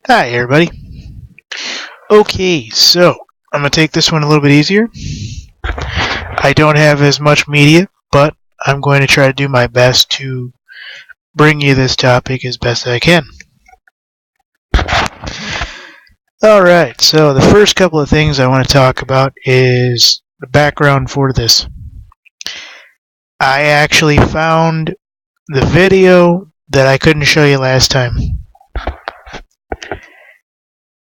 Hi, everybody. Okay, so I'm going to take this one a little bit easier. I don't have as much media, but I'm going to try to do my best to bring you this topic as best I can. Alright, so the first couple of things I want to talk about is the background for this. I actually found the video that I couldn't show you last time.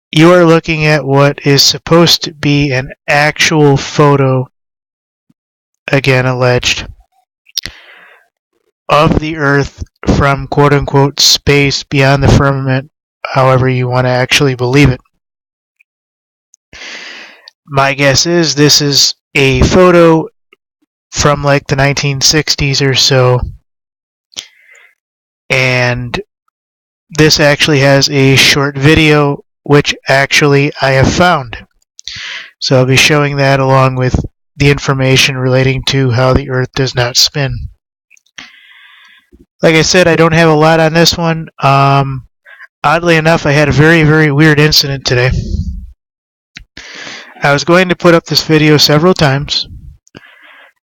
You are looking at what is supposed to be an actual photo, again alleged, of the Earth from quote-unquote space beyond the firmament, however you want to actually believe it. My guess is this is a photo from like the 1960s or so, and this actually has a short video which actually I have found. So I'll be showing that along with the information relating to how the Earth does not spin. Like I said, I don't have a lot on this one. Oddly enough, I had a very, very weird incident today. I was going to put up this video several times,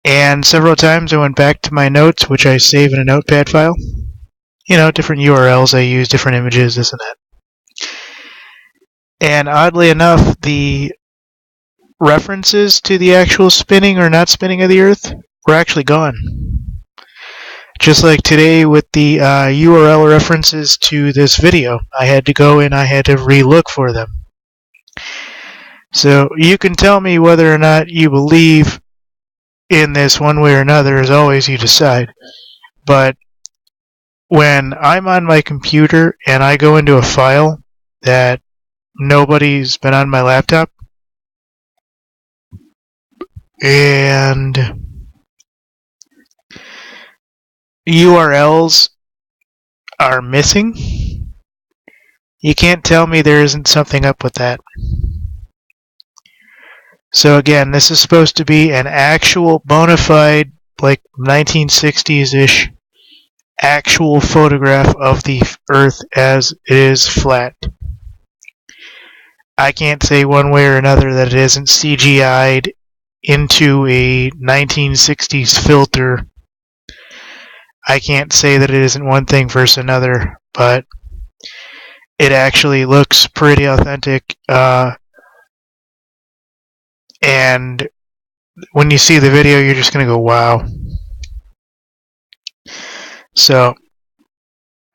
and several times I went back to my notes, which I save in a notepad file. You know, different URLs I use, different images, this and that. And oddly enough, the references to the actual spinning or not spinning of the Earth were actually gone. Just like today with the URL references to this video, I had to go and I had to re-look for them. So you can tell me whether or not you believe in this one way or another, as always you decide. But when I'm on my computer and I go into a file that nobody's been on my laptop, and URLs are missing, you can't tell me there isn't something up with that. So again, this is supposed to be an actual bona fide, like 1960s-ish, actual photograph of the Earth as it is flat. I can't say one way or another that it isn't CGI'd into a 1960s filter. I can't say that it isn't one thing versus another, but it actually looks pretty authentic. And when you see the video, you're just going to go, wow. So,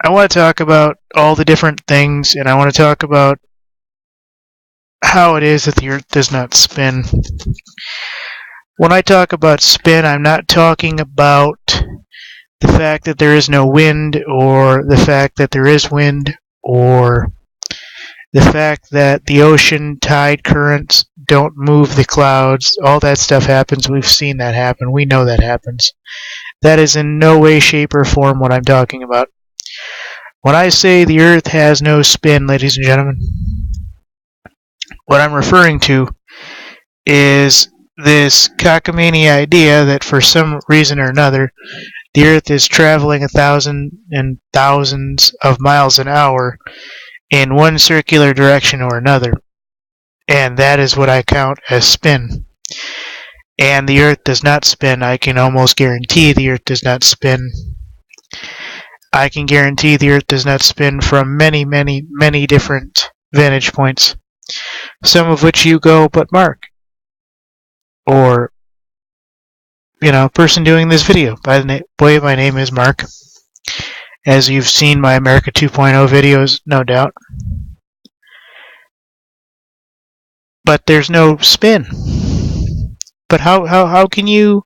I want to talk about all the different things, and I want to talk about how it is that the Earth does not spin. When I talk about spin, I'm not talking about the fact that there is no wind, or the fact that there is wind, or the fact that the ocean tide currents don't move the clouds. All that stuff happens. We've seen that happen. We know that happens. That is in no way, shape, or form what I'm talking about. When I say the Earth has no spin, ladies and gentlemen, what I'm referring to is this cockamamie idea that for some reason or another, the Earth is traveling 1,000 and thousands of miles an hour in one circular direction or another. And that is what I count as spin. And the Earth does not spin. I can almost guarantee the Earth does not spin. I can guarantee the Earth does not spin from many, many, many different vantage points. Some of which you go, but Mark. Or, you know, person doing this video. By the way, my name is Mark. As you've seen my America 2.0 videos, no doubt. But there's no spin. But how can you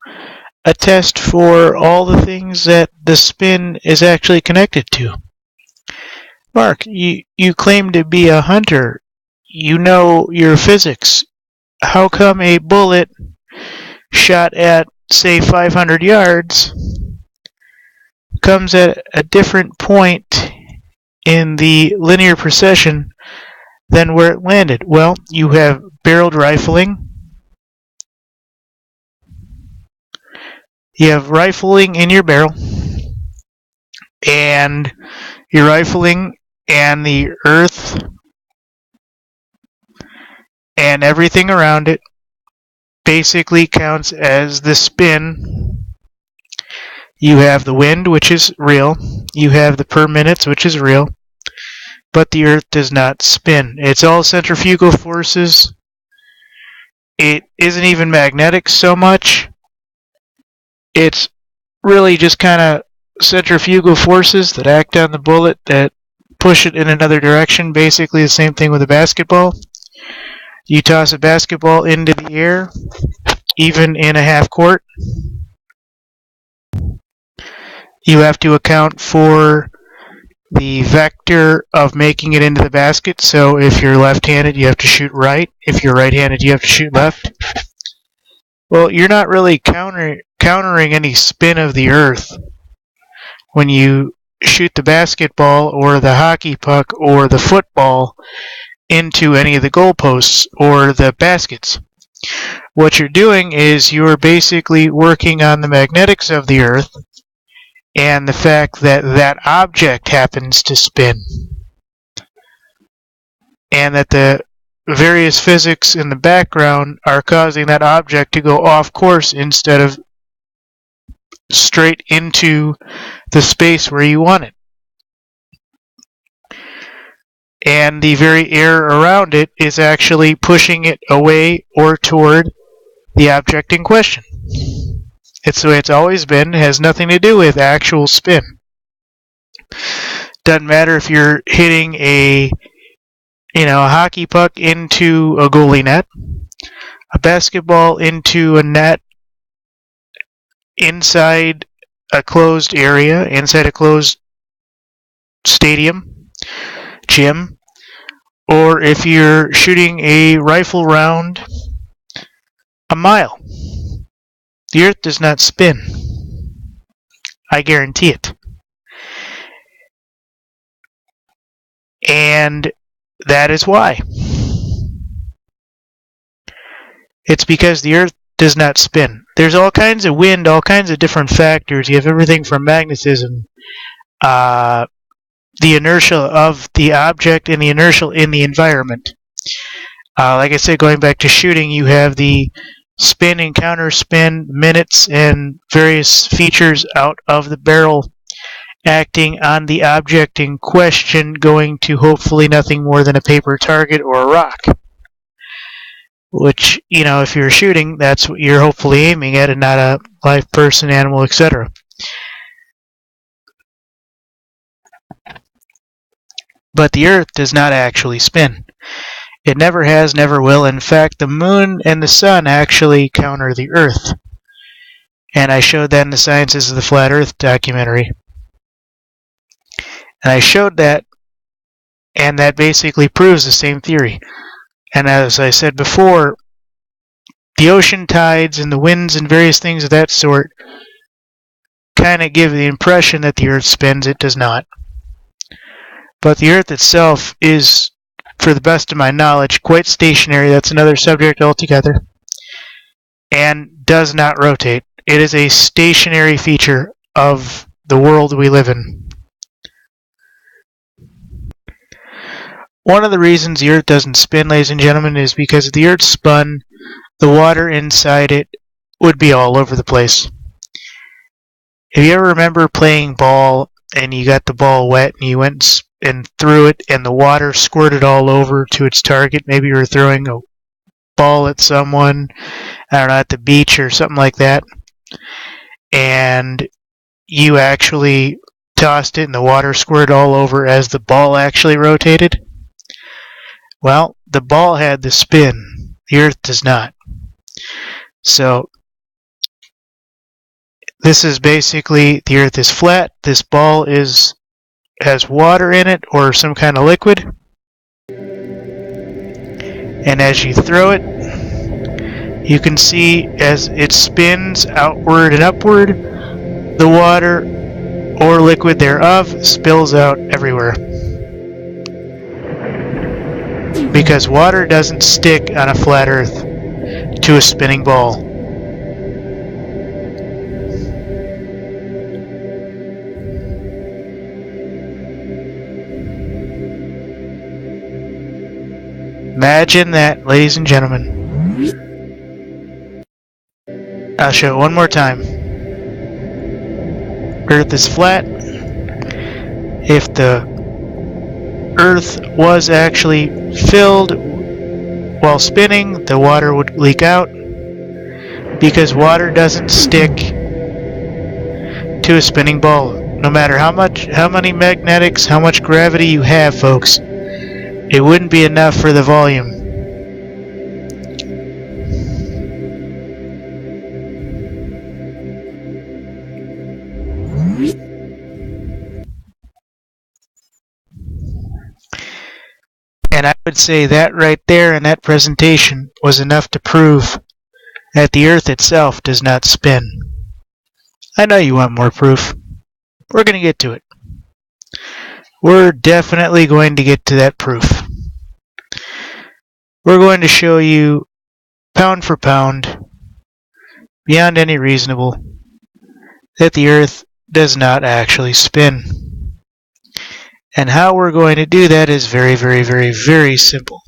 attest for all the things that the spin is actually connected to? Mark, you claim to be a hunter. You know your physics. How come a bullet shot at, say, 500 yards comes at a different point in the linear procession than where it landed? Well, you have barreled rifling. You have rifling in your barrel, and you're rifling, and the Earth and everything around it basically counts as the spin. You have the wind, which is real. You have the per minutes, which is real. But the Earth does not spin. It's all centrifugal forces. It isn't even magnetic so much. It's really just kind of centrifugal forces that act on the bullet that push it in another direction. Basically the same thing with a basketball. You toss a basketball into the air, even in a half court. You have to account for the vector of making it into the basket. So if you're left-handed, you have to shoot right. If you're right-handed, you have to shoot left. Well, you're not really countering any spin of the Earth when you shoot the basketball or the hockey puck or the football into any of the goalposts or the baskets. What you're doing is you're basically working on the magnetics of the Earth and the fact that that object happens to spin, and that the various physics in the background are causing that object to go off course instead of straight into the space where you want it. And the very air around it is actually pushing it away or toward the object in question. It's the way it's always been. It has nothing to do with actual spin. Doesn't matter if you're hitting a hockey puck into a goalie net, a basketball into a net inside a closed area, inside a closed stadium, gym, or if you're shooting a rifle round a mile. The Earth does not spin. I guarantee it. And that is why. It's because the Earth does not spin. There's all kinds of wind, all kinds of different factors. You have everything from magnetism, the inertia of the object, and the inertia in the environment. Like I said, going back to shooting, you have the spin and counter spin minutes and various features out of the barrel acting on the object in question, going to hopefully nothing more than a paper target or a rock. Which, if you're shooting, that's what you're hopefully aiming at, and not a live person, animal, etc. But the Earth does not actually spin. It never has, never will. In fact, the moon and the sun actually counter the Earth. And I showed that in the Sciences of the Flat Earth documentary. And I showed that, and that basically proves the same theory. And as I said before, the ocean tides and the winds and various things of that sort kind of give the impression that the Earth spins. It does not. But the Earth itself is, for the best of my knowledge, quite stationary. That's another subject altogether. And does not rotate. It is a stationary feature of the world we live in. One of the reasons the Earth doesn't spin, ladies and gentlemen, is because if the Earth spun, the water inside it would be all over the place. If you ever remember playing ball and you got the ball wet and you went and threw it and the water squirted all over to its target, maybe you were throwing a ball at someone, I don't know, at the beach or something like that, and you actually tossed it and the water squirted all over as the ball actually rotated. Well, the ball had the spin. The Earth does not. So, this is basically, the Earth is flat. This ball has water in it or some kind of liquid. And as you throw it, you can see as it spins outward and upward, the water or liquid thereof spills out everywhere. Because water doesn't stick on a flat Earth to a spinning ball. Imagine that, ladies and gentlemen. I'll show it one more time. Earth is flat. If the Earth was actually filled while spinning, the water would leak out because water doesn't stick to a spinning ball. No matter how many magnetics, how much gravity you have, folks, it wouldn't be enough for the volume. And I would say that right there in that presentation was enough to prove that the Earth itself does not spin. I know you want more proof. We're going to get to it. We're definitely going to get to that proof. We're going to show you, pound for pound, beyond any reasonable, that the Earth does not actually spin. And how we're going to do that is very, very, very, very simple.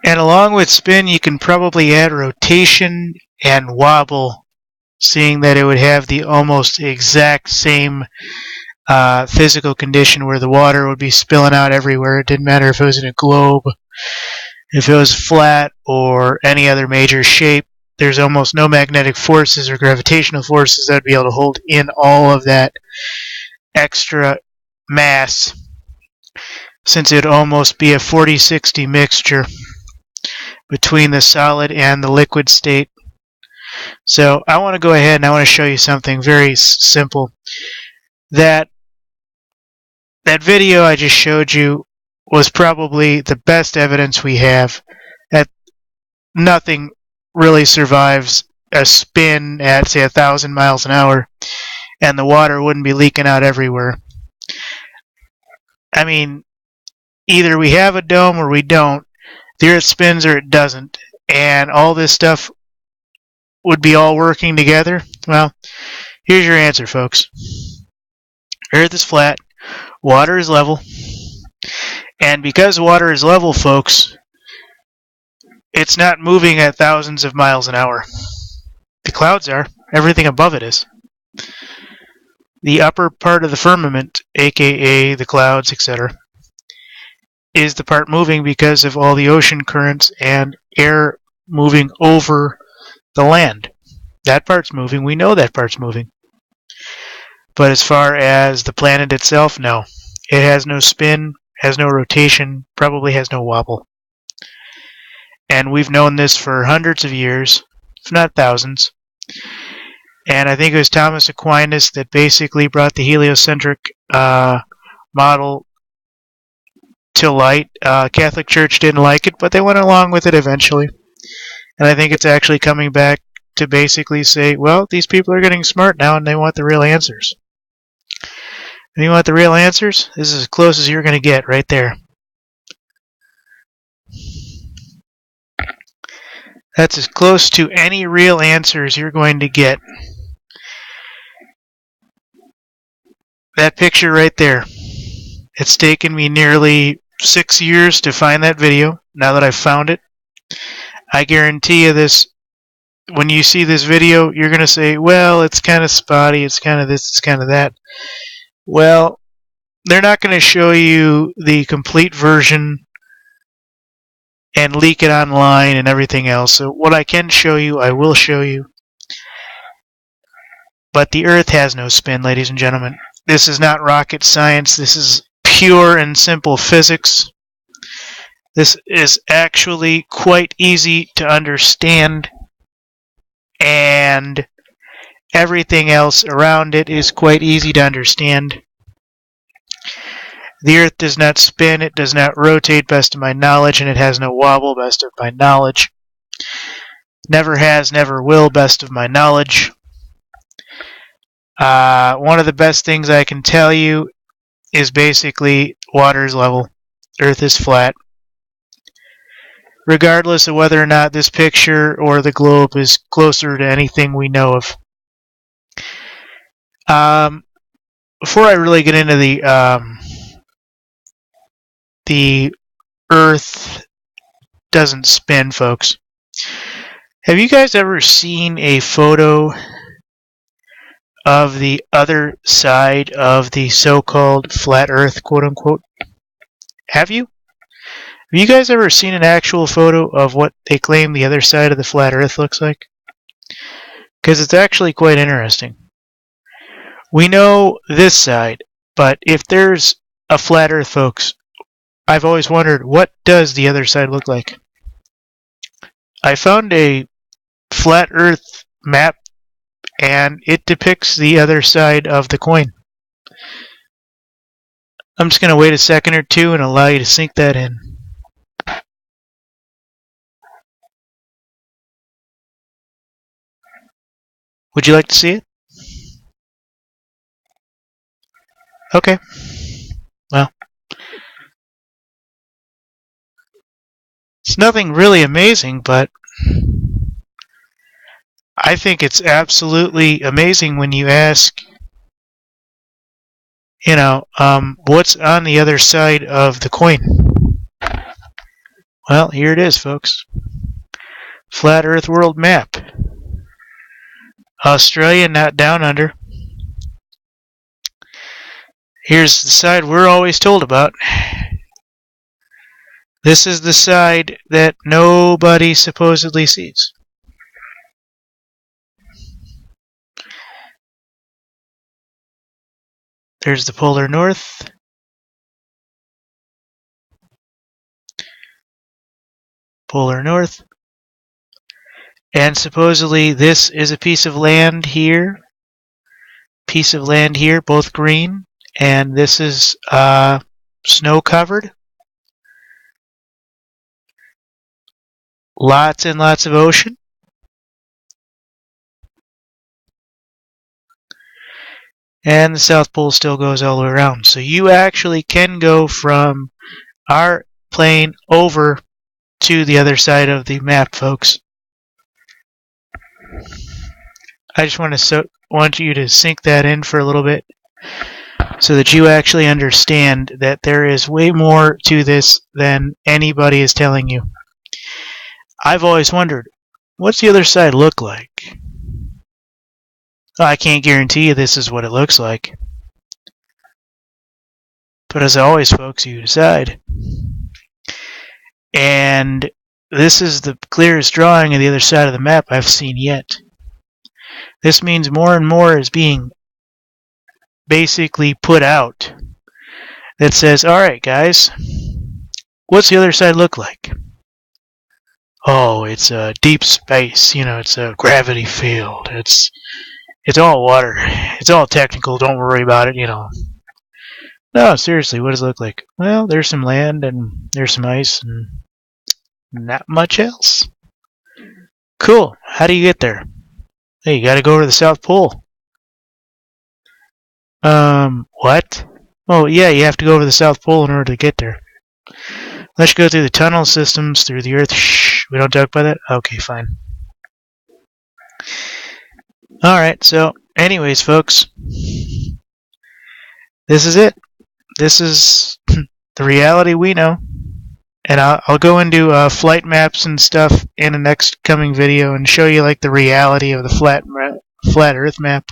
And along with spin, you can probably add rotation and wobble, seeing that it would have the almost exact same physical condition where the water would be spilling out everywhere. It didn't matter if it was in a globe, if it was flat, or any other major shape. There's almost no magnetic forces or gravitational forces that would be able to hold in all of that extra mass, since it would almost be a 40-60 mixture between the solid and the liquid state. So I want to go ahead and I want to show you something very simple. That video I just showed you was probably the best evidence we have that nothing really survives a spin at, say, 1,000 miles an hour, and the water wouldn't be leaking out everywhere. I mean, either we have a dome or we don't. The Earth spins or it doesn't. And all this stuff would be all working together. Well, here's your answer, folks. Earth is flat. Water is level. And because water is level, folks, it's not moving at thousands of miles an hour. The clouds are. Everything above it is. The upper part of the firmament, aka the clouds, etc., is the part moving because of all the ocean currents and air moving over the land. That part's moving. We know that part's moving. But as far as the planet itself, no. It has no spin, has no rotation, probably has no wobble. And we've known this for hundreds of years, if not thousands. And I think it was Thomas Aquinas that basically brought the heliocentric model to light. Catholic Church didn't like it, but they went along with it eventually. And I think it's actually coming back to basically say, well, these people are getting smart now and they want the real answers. And you want the real answers? This is as close as you're going to get right there. That's as close to any real answers you're going to get. That picture right there. It's taken me nearly 6 years to find that video. Now that I've found it, I guarantee you this, when you see this video, you're going to say, well, it's kind of spotty, it's kind of this, it's kind of that. Well, they're not going to show you the complete version and leak it online and everything else. So what I can show you, I will show you. But the Earth has no spin, ladies and gentlemen. This is not rocket science. This is pure and simple physics. This is actually quite easy to understand, and everything else around it is quite easy to understand. The Earth does not spin, it does not rotate, best of my knowledge, and it has no wobble, best of my knowledge. Never has, never will, best of my knowledge. One of the best things I can tell you is basically water is level, Earth is flat. Regardless of whether or not this picture or the globe is closer to anything we know of. Before I really get into the Earth doesn't spin, folks, have you guys ever seen a photo of the other side of the so-called flat Earth, quote unquote? Have you? Have you guys ever seen an actual photo of what they claim the other side of the flat Earth looks like? Because it's actually quite interesting. We know this side, but if there's a flat Earth, folks, I've always wondered, what does the other side look like? I found a flat Earth map, and it depicts the other side of the coin. I'm just going to wait a second or two and allow you to sink that in. Would you like to see it? Okay. Well, it's nothing really amazing, but I think it's absolutely amazing when you ask, what's on the other side of the coin? Well, here it is, folks. Flat Earth world map. Australia, not down under. Here's the side we're always told about. This is the side that nobody supposedly sees. There's the polar north. Polar north. And supposedly this is a piece of land here. Piece of land here, both green. And this is snow covered. Lots and lots of ocean. And the South Pole still goes all the way around. So you actually can go from our plane over to the other side of the map, folks. I just want you to sink that in for a little bit so that you actually understand that there is way more to this than anybody is telling you. I've always wondered, what's the other side look like? I can't guarantee you this is what it looks like. But as always, folks, you decide. And this is the clearest drawing of the other side of the map I've seen yet. This means more and more is being basically put out that says, alright guys, what's the other side look like? Oh, it's a deep space, it's a gravity field, it's all water, it's all technical, don't worry about it, No, seriously, what does it look like? Well, there's some land and there's some ice and not much else. Cool, how do you get there? Hey, you gotta go to the South Pole. What? Oh, yeah, you have to go over the South Pole in order to get there. Let's go through the tunnel systems through the Earth. Shh, we don't talk about that? Okay, fine. Alright, so, anyways, folks. This is it. This is the reality we know. And I'll go into flight maps and stuff in the next coming video and show you like the reality of the flat Earth map.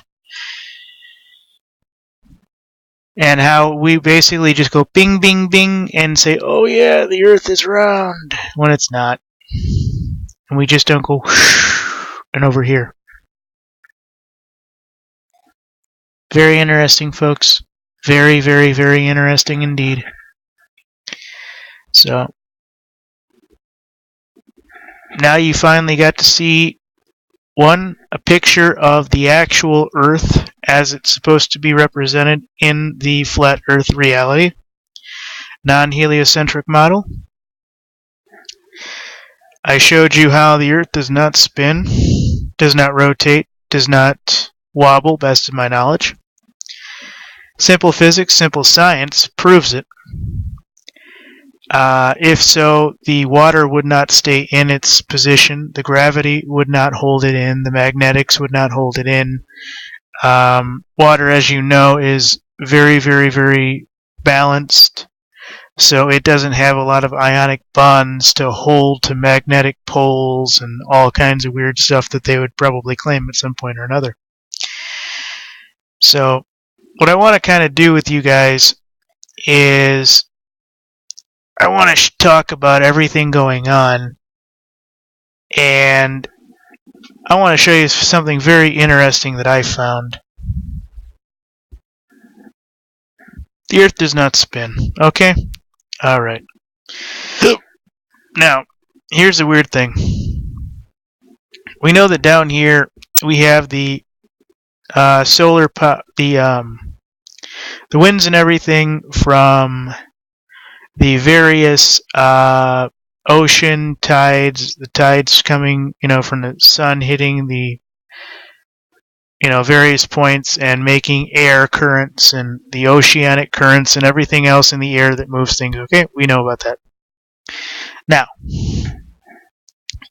And how we basically just go bing, bing, bing and say, oh yeah, the Earth is round, when it's not. And we just don't go whoosh and over here. Very interesting, folks. Very, very, very interesting indeed. So, now you finally got to see, one, a picture of the actual Earth as it's supposed to be represented in the flat Earth reality, non-heliocentric model. I showed you how the Earth does not spin, does not rotate, does not wobble, best of my knowledge. Simple physics, simple science proves it. If so, the water would not stay in its position, the gravity would not hold it in, the magnetics would not hold it in, Water, as you know, is very, very, very balanced, so it doesn't have a lot of ionic bonds to hold to magnetic poles and all kinds of weird stuff that they would probably claim at some point or another. So what I want to kind of do with you guys is I want to talk about everything going on, and I want to show you something very interesting that I found. The Earth does not spin, okay? Alright. Now, here's the weird thing. We know that down here we have the the winds and everything from the various ocean tides, the tides coming, from the sun hitting the various points and making air currents and the oceanic currents and everything else in the air that moves things. Okay, we know about that. Now, the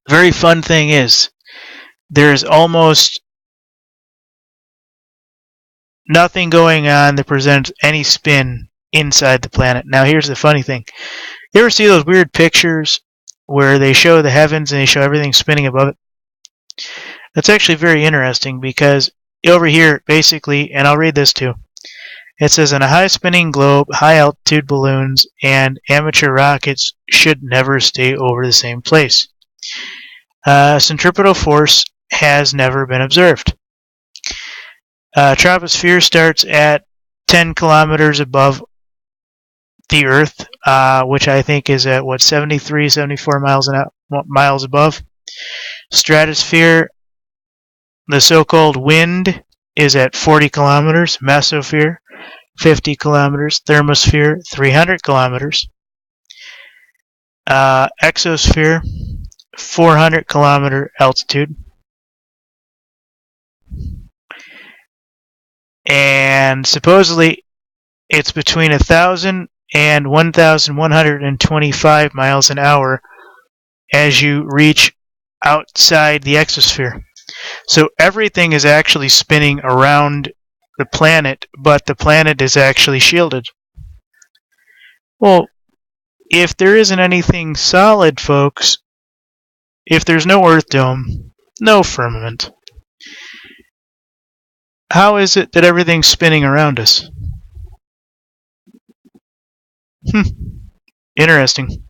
very fun thing is there's almost nothing going on that presents any spin inside the planet. Now, here's the funny thing. You ever see those weird pictures where they show the heavens and they show everything spinning above it? That's actually very interesting because over here, basically, and I'll read this too, it says, on a high-spinning globe, high-altitude balloons, and amateur rockets should never stay over the same place. Centripetal force has never been observed. Troposphere starts at 10 kilometers above the Earth, which I think is at, 73, 74 miles above. Stratosphere, the so-called wind, is at 40 kilometers. Mesosphere, 50 kilometers. Thermosphere, 300 kilometers. Exosphere, 400 kilometer altitude. And supposedly it's between 1,000 and 1,125 miles an hour as you reach outside the exosphere. So everything is actually spinning around the planet, but the planet is actually shielded. Well, if there isn't anything solid, folks, if there's no Earth dome, no firmament, how is it that everything's spinning around us? Interesting.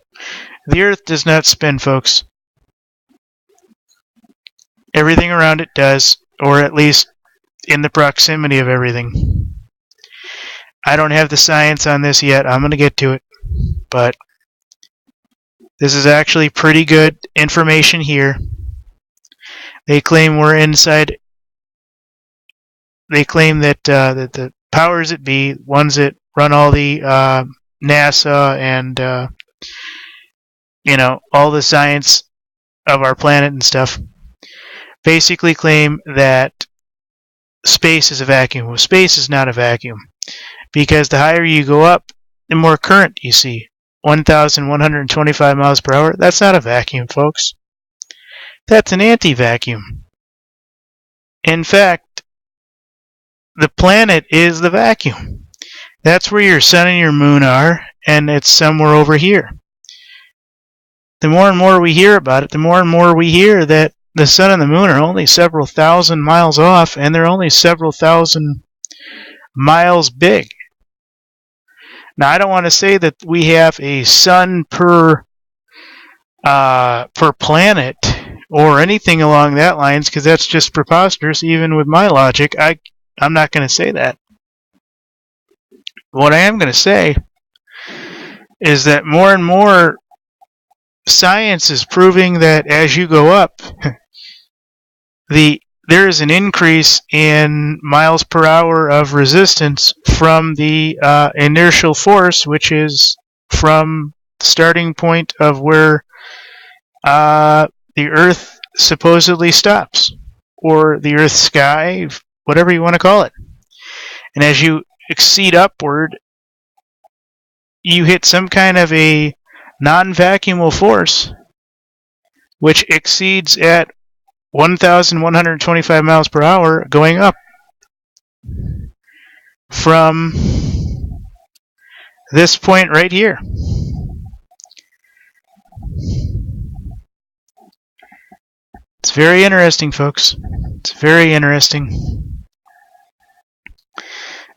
The Earth does not spin, folks. Everything around it does, or at least in the proximity of everything. I don't have the science on this yet. I'm going to get to it. But this is actually pretty good information here. They claim we're inside. They claim that that the powers that be, ones that run all the NASA and all the science of our planet and stuff, basically claim that space is a vacuum. Well, space is not a vacuum, because the higher you go up, the more current you see. 1,125 miles per hour, that's not a vacuum, folks. That's an anti-vacuum. In fact, the planet is the vacuum. That's where your sun and your moon are, and it's somewhere over here. The more and more we hear about it, the more and more we hear that the sun and the moon are only several thousand miles off, and they're only several thousand miles big. Now, I don't want to say that we have a sun per planet or anything along that lines, because that's just preposterous. Even with my logic, I'm not going to say that. What I am going to say is that more and more science is proving that as you go up, there is an increase in miles per hour of resistance from the inertial force, which is from the starting point of where the Earth supposedly stops, or the Earth's sky, whatever you want to call it. And as you exceed upward, you hit some kind of a non-vacuumal force, which exceeds at 1,125 miles per hour going up. from this point right here. It's very interesting, folks. It's very interesting.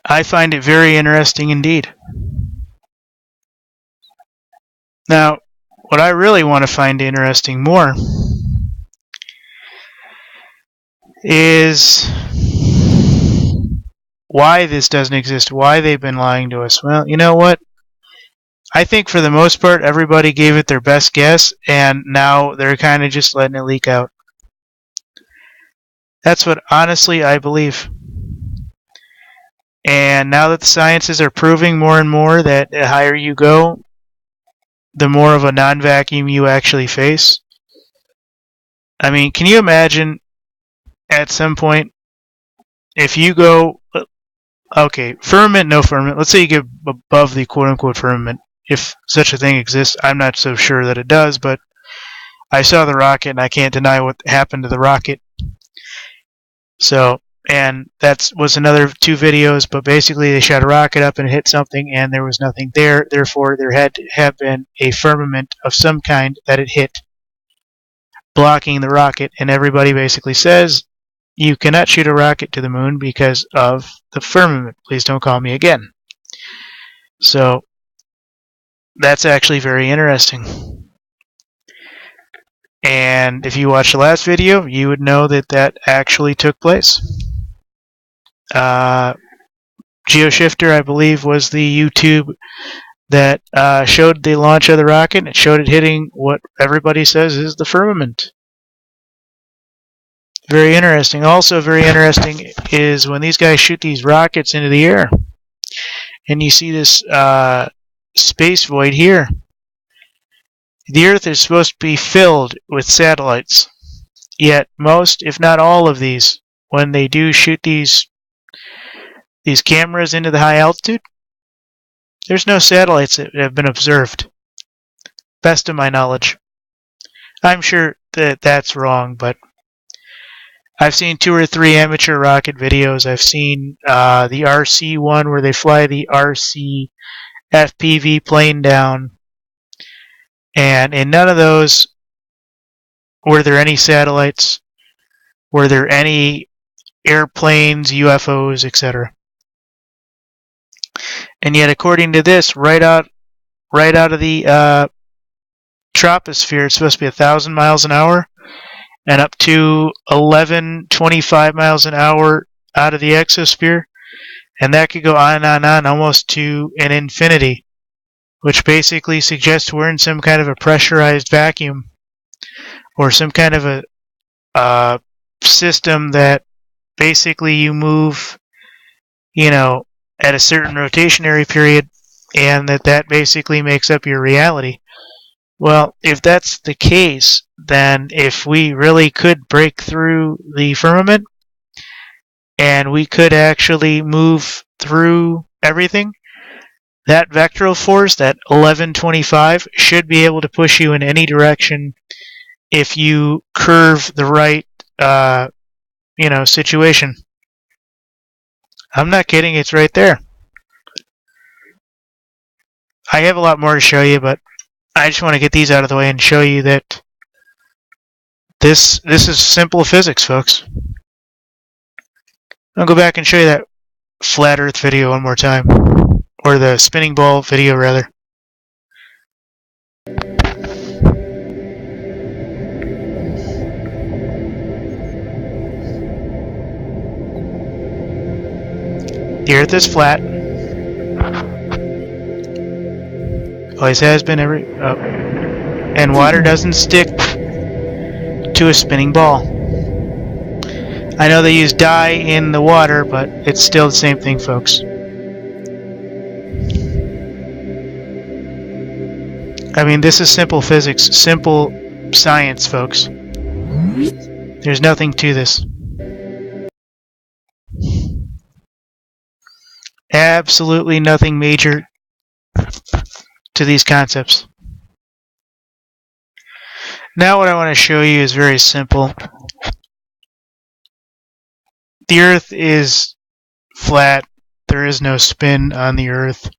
I find it very interesting indeed. Now, what I really want to find interesting more is why this doesn't exist, why they've been lying to us. Well, you know what? I think for the most part, everybody gave it their best guess, and now they're kind of just letting it leak out. That's what, honestly, I believe. And now that the sciences are proving more and more that the higher you go, the more of a non-vacuum you actually face. I mean, can you imagine at some point if you go, okay, firmament, no firmament, let's say you get above the quote-unquote firmament, if such a thing exists. I'm not so sure that it does, but I saw the rocket and I can't deny what happened to the rocket. So, and that was another 2 videos, but basically they shot a rocket up and it hit something and there was nothing there. Therefore, there had to have been a firmament of some kind that it hit, blocking the rocket. And everybody basically says, you cannot shoot a rocket to the moon because of the firmament. Please don't call me again. So, that's actually very interesting. And if you watched the last video, you would know that that actually took place. GeoShifter, I believe, was the YouTube that showed the launch of the rocket, and it showed it hitting what everybody says is the firmament. Very interesting. Also very interesting is when these guys shoot these rockets into the air, and you see this space void here. The Earth is supposed to be filled with satellites, yet most, if not all of these, when they do shoot these cameras into the high altitude, there's no satellites that have been observed, best of my knowledge. I'm sure that that's wrong, but I've seen 2 or 3 amateur rocket videos. I've seen the RC one where they fly the RC FPV plane down, and in none of those were there any satellites, were there any airplanes, UFOs, etc. And yet, according to this, right out of the troposphere, it's supposed to be 1,000 miles an hour, and up to 1125 miles an hour out of the exosphere, and that could go on, almost to an infinity, which basically suggests we're in some kind of a pressurized vacuum, or some kind of a system that basically you move, at a certain rotationary period, and that basically makes up your reality. Well, if that's the case, then if we really could break through the firmament, and we could actually move through everything, that vectoral force, that 1125, should be able to push you in any direction if you curve the right, situation. I'm not kidding, it's right there. I have a lot more to show you, but I just want to get these out of the way and show you that this is simple physics, folks. I'll go back and show you that flat Earth video one more time. Or the spinning ball video, rather. The Earth is flat. Always has been and water doesn't stick to a spinning ball. I know they use dye in the water, but it's still the same thing, folks. I mean, this is simple physics, simple science, folks. There's nothing to this. Absolutely nothing major to these concepts. Now what I want to show you is very simple. The Earth is flat. there is no spin on the Earth.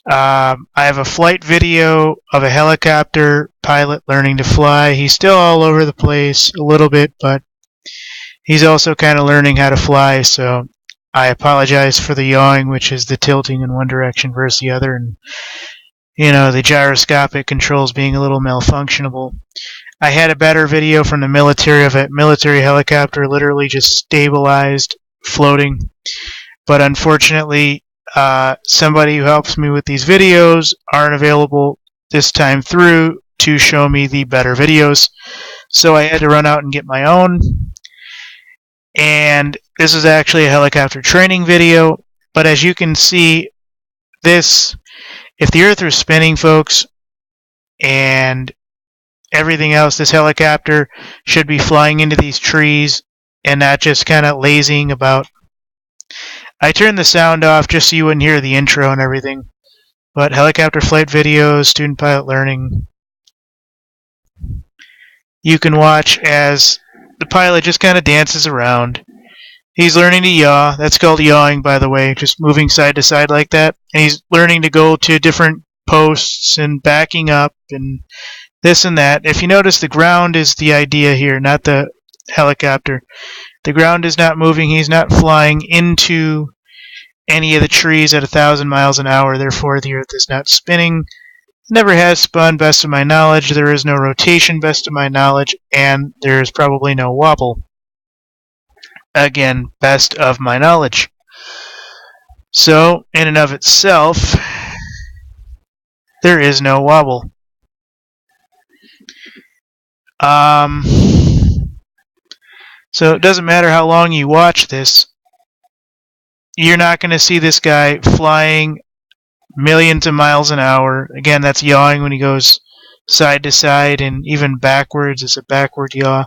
I have a flight video of a helicopter pilot learning to fly. He's still all over the place a little bit, but he's also kind of learning how to fly, so I apologize for the yawing, which is the tilting in one direction versus the other, and the gyroscopic controls being a little malfunctionable. I had a better video from the military of a military helicopter literally just stabilized, floating. But unfortunately, somebody who helps me with these videos aren't available this time through to show me the better videos. So I had to run out and get my own. And this is actually a helicopter training video. But as you can see, if the Earth was spinning, folks, and everything else, this helicopter should be flying into these trees and not just kind of lazying about. I turned the sound off just so you wouldn't hear the intro and everything. But helicopter flight videos, student pilot learning. You can watch as the pilot just kind of dances around. He's learning to yaw. That's called yawing, by the way, just moving side to side like that. And he's learning to go to different posts and backing up and this and that. If you notice, the ground is the idea here, not the helicopter. The ground is not moving. He's not flying into any of the trees at 1,000 miles an hour. Therefore, the Earth is not spinning. Never has spun, best of my knowledge. There is no rotation, best of my knowledge. And there is probably no wobble. Again, best of my knowledge. So, in and of itself, there is no wobble. So it doesn't matter how long you watch this, you're not going to see this guy flying millions of miles an hour. Again, that's yawing when he goes side to side, and even backwards is a backward yaw.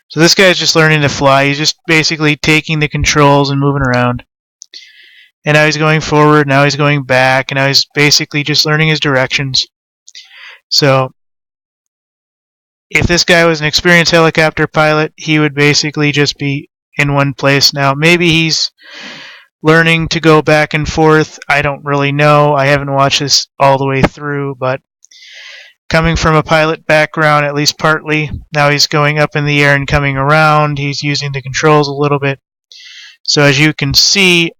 So this guy's just learning to fly. He's just basically taking the controls and moving around. And now he's going forward, now he's going back, and now he's basically just learning his directions. So if this guy was an experienced helicopter pilot, he would basically just be in one place. Now, maybe he's learning to go back and forth. I don't really know. I haven't watched this all the way through, but coming from a pilot background, at least partly, now he's going up in the air and coming around. He's using the controls a little bit. So as you can see,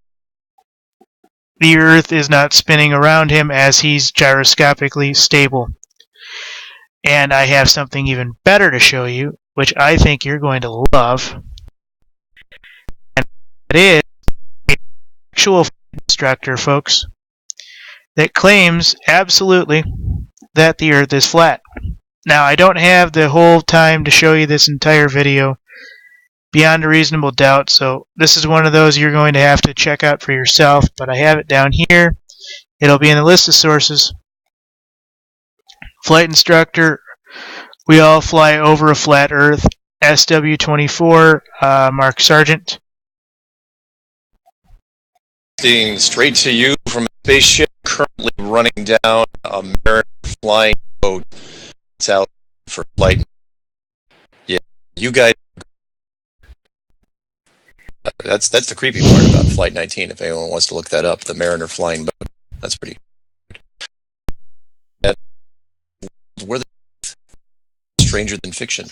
the Earth is not spinning around him as he's gyroscopically stable. And I have something even better to show you, which I think you're going to love. And it is an actual instructor, folks, that claims absolutely that the Earth is flat. Now, I don't have the whole time to show you this entire video beyond a reasonable doubt, so this is one of those you're going to have to check out for yourself, but I have it down here. It'll be in the list of sources. Flight instructor, we all fly over a flat Earth. SW24, Mark Sargent. Being straight to you from a spaceship currently running down a Mariner flying boat. It's out for flight. Yeah, you guys. That's the creepy part about Flight 19. If anyone wants to look that up, the Mariner flying boat. That's pretty. We're the stranger than fiction.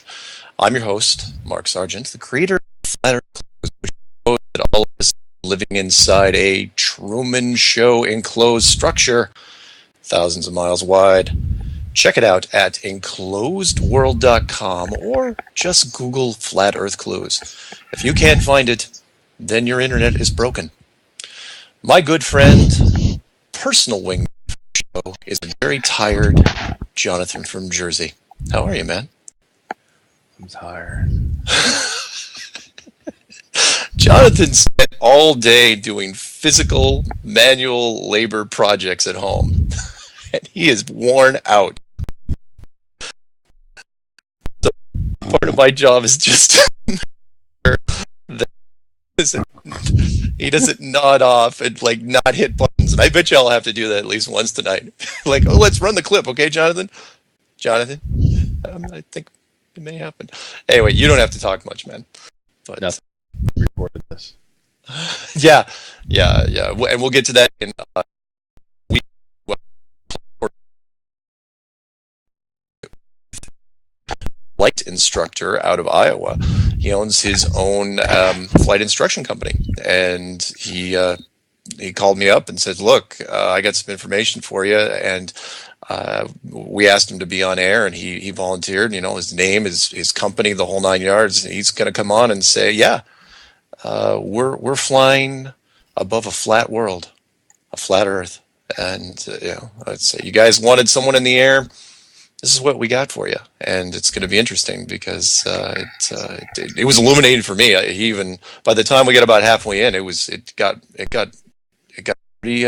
I'm your host, Mark Sargent, the creator of Flat Earth Clues, which shows that all of us living inside a Truman Show enclosed structure, thousands of miles wide. Check it out at enclosedworld.com or just Google Flat Earth Clues. If you can't find it, then your internet is broken. My good friend, personal wing show, is a very tired Jonathan from Jersey. How are you, man? I'm tired. Jonathan spent all day doing physical, manual labor projects at home, and he is worn out. So part of my job is just that he doesn't nod off and not hit buttons. And I bet you I'll have to do that at least once tonight. Oh, let's run the clip, okay, Jonathan? Jonathan, I think it may happen. Anyway, you don't have to talk much, man. But nothing. Recorded this. Yeah, and we'll get to that in we well, flight instructor out of Iowa. He owns his own flight instruction company, and he called me up and said, "Look, I got some information for you." And we asked him to be on air, and he volunteered. You know, his name, his company, the whole 9 yards. He's going to come on and say, "Yeah, we're flying above a flat world, a flat Earth." And I'd say, you guys wanted someone in the air. This is what we got for you, and it's going to be interesting because it was illuminating for me. He even by the time we got about halfway in, it got pretty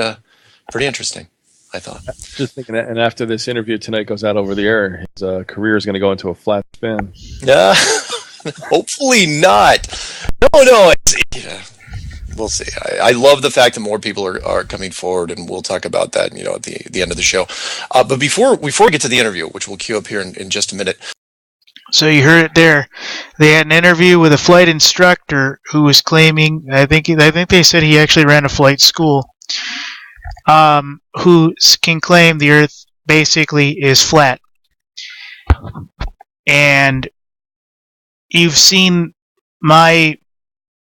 interesting, I thought. Just thinking that, and after this interview tonight goes out over the air, his career is going to go into a flat spin. Yeah, hopefully not. No, we'll see. I love the fact that more people are coming forward, and we'll talk about that, at the end of the show. But before we get to the interview, which we'll queue up here in just a minute. So you heard it there. They had an interview with a flight instructor who was claiming, I think they said he actually ran a flight school, who can claim the Earth basically is flat. And you've seen my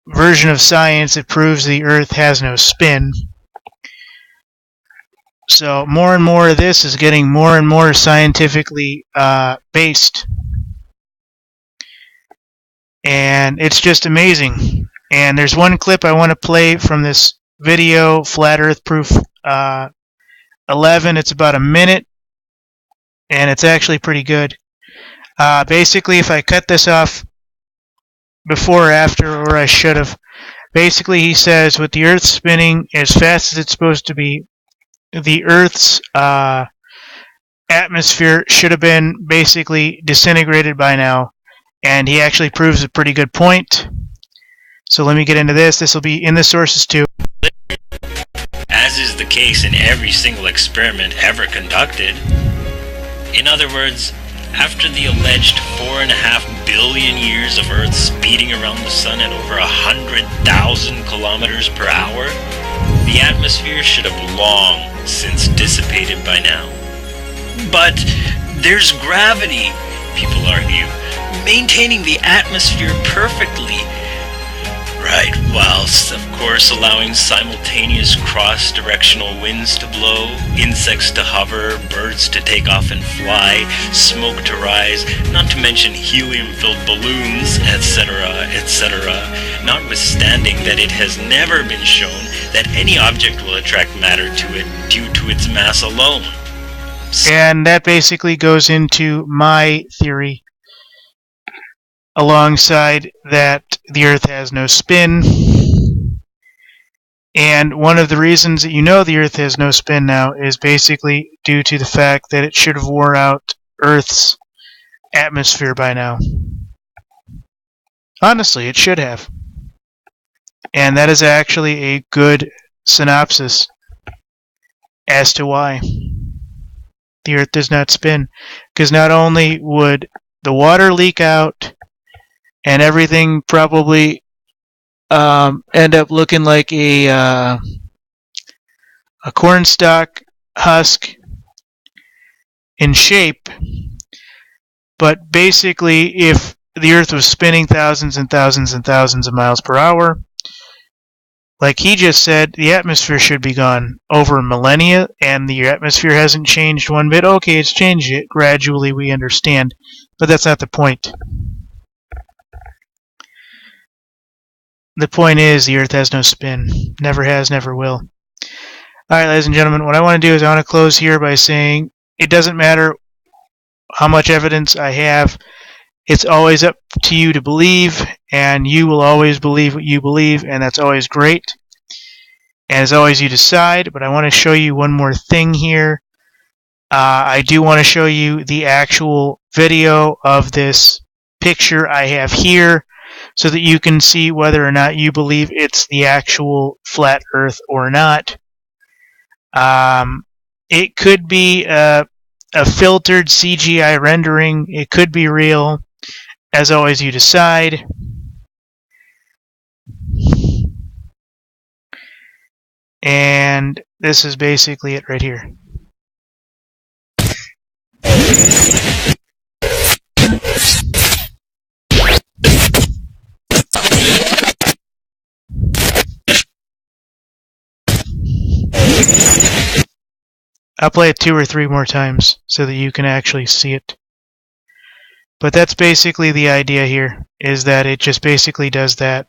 version of science that proves the Earth has no spin. So more and more of this is getting more and more scientifically based. And it's just amazing. And there's one clip I want to play from this video, Flat Earth Proof 11. It's about a minute, and it's actually pretty good. Basically, if I cut this off before or after, or I should have, basically he says, with the Earth spinning as fast as it's supposed to be, the Earth's atmosphere should have been basically disintegrated by now. And he actually proves a pretty good point. So let me get into this. This will be in the sources too. As is the case in every single experiment ever conducted. In other words, after the alleged 4.5 billion years of Earth speeding around the Sun at over 100,000 kilometers per hour, the atmosphere should have long since dissipated by now. But there's gravity, people argue, maintaining the atmosphere perfectly. Right, whilst of course allowing simultaneous cross-directional winds to blow, insects to hover, birds to take off and fly, smoke to rise, not to mention helium-filled balloons, etc., etc., notwithstanding that it has never been shown that any object will attract matter to it due to its mass alone. And that basically goes into my theory, alongside that the Earth has no spin. And one of the reasons that you know the Earth has no spin now is basically due to the fact that it should have wore out Earth's atmosphere by now. Honestly, it should have. And that is actually a good synopsis as to why the Earth does not spin. Because not only would the water leak out, and everything probably end up looking like a cornstalk husk in shape. But basically, if the Earth was spinning thousands and thousands and thousands of miles per hour, like he just said, the atmosphere should be gone over millennia, and the atmosphere hasn't changed one bit. Okay, it's changed it gradually, we understand, but that's not the point. The point is, the Earth has no spin. Never has, never will. Alright, ladies and gentlemen, what I want to do is I want to close here by saying it doesn't matter how much evidence I have. It's always up to you to believe, and you will always believe what you believe, and that's always great. And as always, you decide, but I want to show you one more thing here. I do want to show you the actual video of this picture I have here, so that you can see whether or not you believe it's the actual flat Earth or not. It could be a filtered CGI rendering. It could be real. As always, you decide. And this is basically it right here. I'll play it 2 or 3 more times so that you can actually see it. But that's basically the idea here, is that it just basically does that.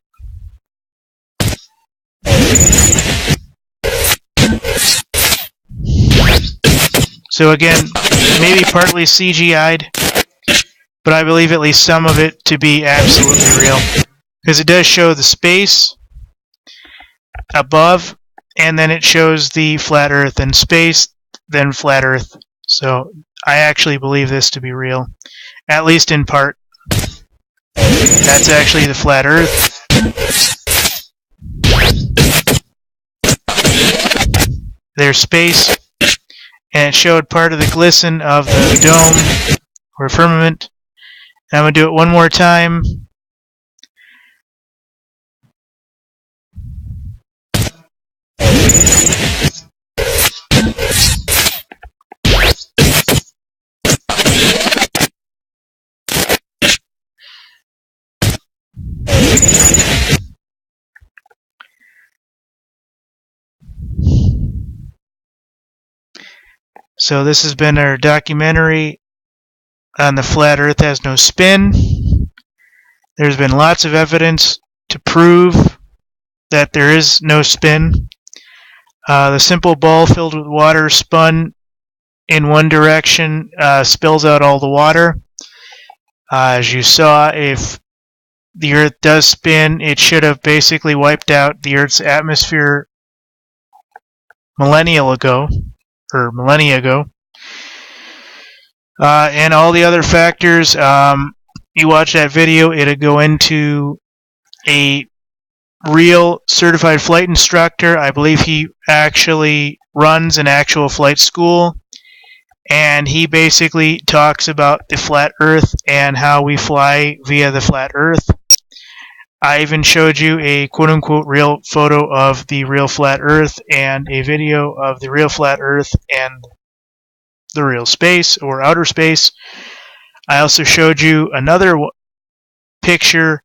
So again, maybe partly CGI'd, but I believe at least some of it to be absolutely real. Because it does show the space above, and then it shows the flat Earth, and space, then flat Earth. So I actually believe this to be real, at least in part. That's actually the flat Earth. There's space, and it showed part of the glisten of the dome or firmament. And I'm going to do it one more time. So this has been our documentary on the flat Earth has no spin. There's been lots of evidence to prove that there is no spin. The simple ball filled with water spun in one direction spills out all the water. As you saw, if the Earth does spin, it should have basically wiped out the Earth's atmosphere millennia ago. And all the other factors, you watch that video, it'll go into a real certified flight instructor. I believe he actually runs an actual flight school, and he basically talks about the flat Earth and how we fly via the flat Earth. I even showed you a quote-unquote real photo of the real flat Earth and a video of the real flat Earth and the real space or outer space. I also showed you another picture,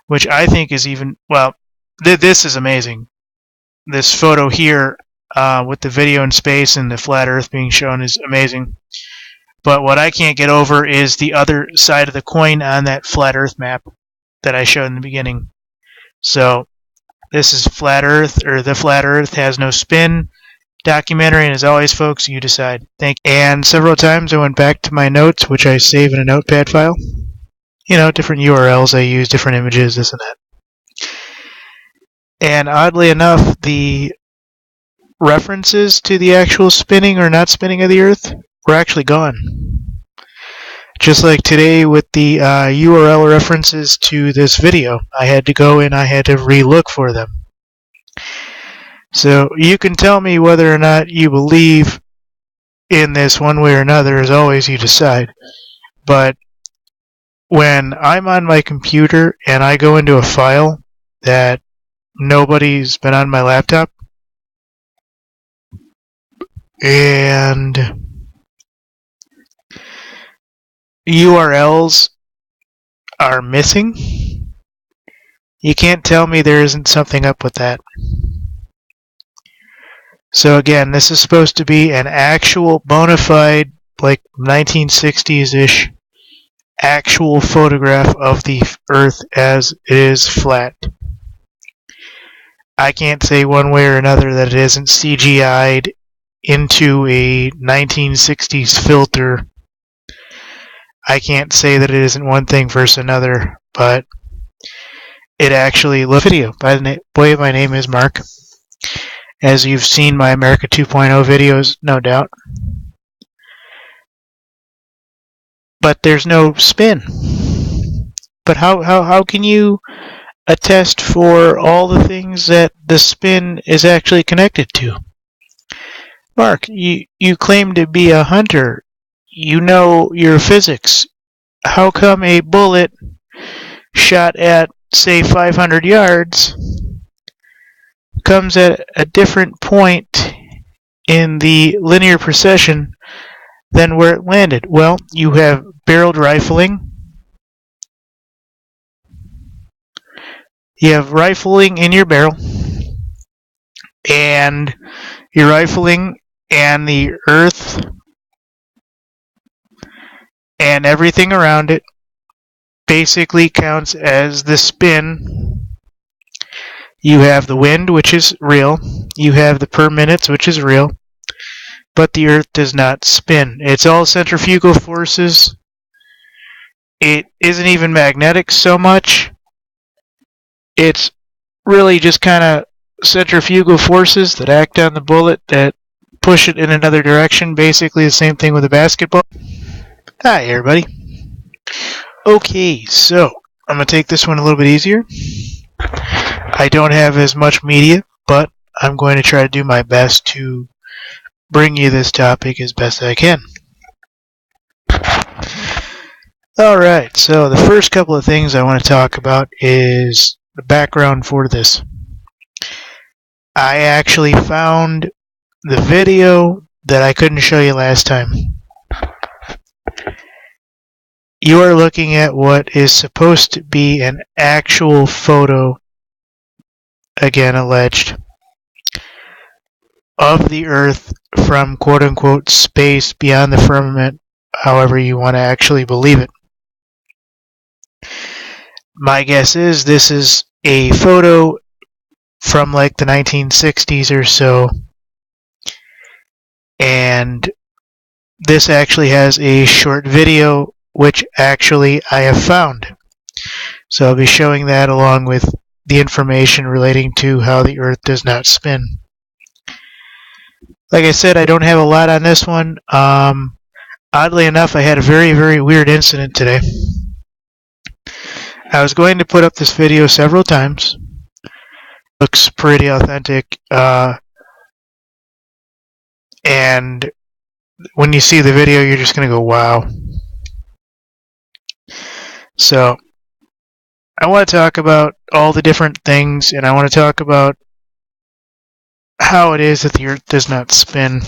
which I think is even, well, this is amazing. This photo here with the video in space and the flat Earth being shown is amazing. But what I can't get over is the other side of the coin on that flat Earth map that I showed in the beginning. So this is flat Earth, or the flat Earth has no spin documentary, and as always, folks, you decide. Thank you. And several times I went back to my notes, which I save in a notepad file. You know, different URLs I use, different images, this and that. And oddly enough, the references to the actual spinning or not spinning of the Earth were actually gone. Just like today with the URL references to this video, I had to go and I had to re-look for them. So you can tell me whether or not you believe in this one way or another, as always you decide. But when I'm on my computer and I go into a file that nobody's been on my laptop, and URLs are missing, you can't tell me there isn't something up with that. So again, this is supposed to be an actual bona fide, like 1960s-ish, actual photograph of the Earth as it is flat. I can't say one way or another that it isn't CGI'd into a 1960s filter. I can't say that it isn't one thing versus another, but it actually looks video. By the way, my name is Mark. As you've seen my America 2.0 videos, no doubt. But there's no spin. But how can you attest for all the things that the spin is actually connected to? Mark, you claim to be a hunter. You know your physics. How come a bullet shot at, say, 500 yards comes at a different point in the linear procession than where it landed. Well, you have barreled rifling. You have rifling in your barrel, and your rifling and the earth and everything around it basically counts as the spin. You have the wind, which is real. You have the per minutes, which is real. But the earth does not spin. It's all centrifugal forces. It isn't even magnetic so much. It's really just kind of centrifugal forces that act on the bullet that push it in another direction. Basically the same thing with a basketball. Hi, everybody. Okay, so I'm going to take this one a little bit easier. I don't have as much media, but I'm going to try to do my best to bring you this topic as best I can. Alright, so the first couple of things I want to talk about is the background for this. I actually found the video that I couldn't show you last time. You are looking at what is supposed to be an actual photo, again alleged, of the Earth from quote-unquote space beyond the firmament, however you want to actually believe it. My guess is this is a photo from like the 1960s or so, and this actually has a short video which actually I have found. So I'll be showing that along with the information relating to how the Earth does not spin. Like I said, I don't have a lot on this one. Oddly enough, I had a very, very weird incident today. I was going to put up this video several times. Looks pretty authentic. And when you see the video, you're just going to go, wow. So, I want to talk about all the different things, and I want to talk about how it is that the Earth does not spin.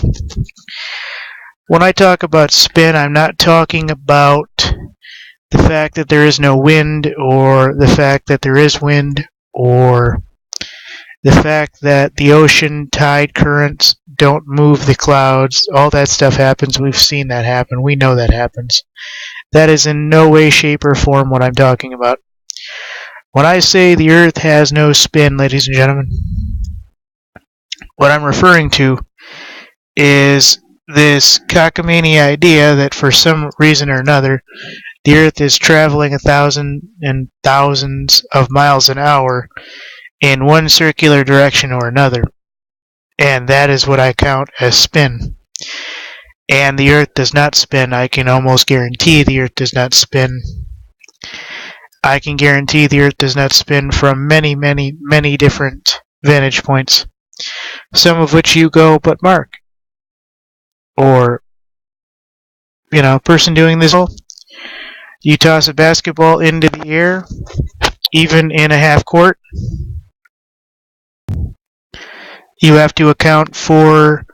When I talk about spin, I'm not talking about the fact that there is no wind, or the fact that there is wind, or the fact that the ocean tide currents don't move the clouds. All that stuff happens. We've seen that happen. We know that happens. That is in no way, shape, or form what I'm talking about. When I say the Earth has no spin, ladies and gentlemen, what I'm referring to is this cockamamie idea that for some reason or another, the Earth is traveling 1,000 and thousands of miles an hour in one circular direction or another. And that is what I count as spin. And the Earth does not spin. I can almost guarantee the Earth does not spin. I can guarantee the Earth does not spin from many, many, many different vantage points. Some of which you go, but Mark, or, person doing this, you toss a basketball into the air, even in a half court, you have to account for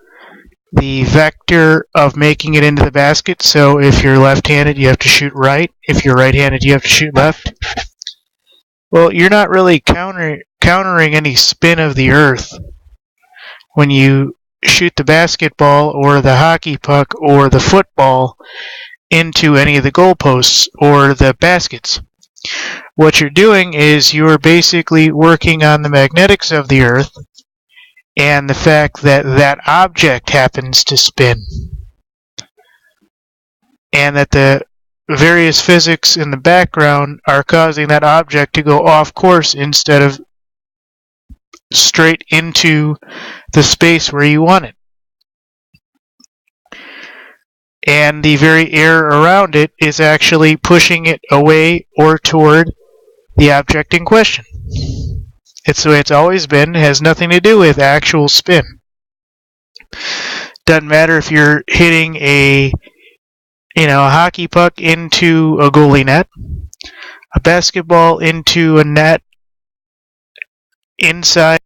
the vector of making it into the basket. So if you're left-handed, you have to shoot right. If you're right-handed, you have to shoot left. Well, you're not really countering any spin of the Earth when you shoot the basketball or the hockey puck or the football into any of the goalposts or the baskets. What you're doing is you're basically working on the magnetics of the Earth and the fact that that object happens to spin, and that the various physics in the background are causing that object to go off course instead of straight into the space where you want it. And the very air around it is actually pushing it away or toward the object in question. It's the way it's always been. It has nothing to do with actual spin. Doesn't matter if you're hitting a hockey puck into a goalie net, a basketball into a net inside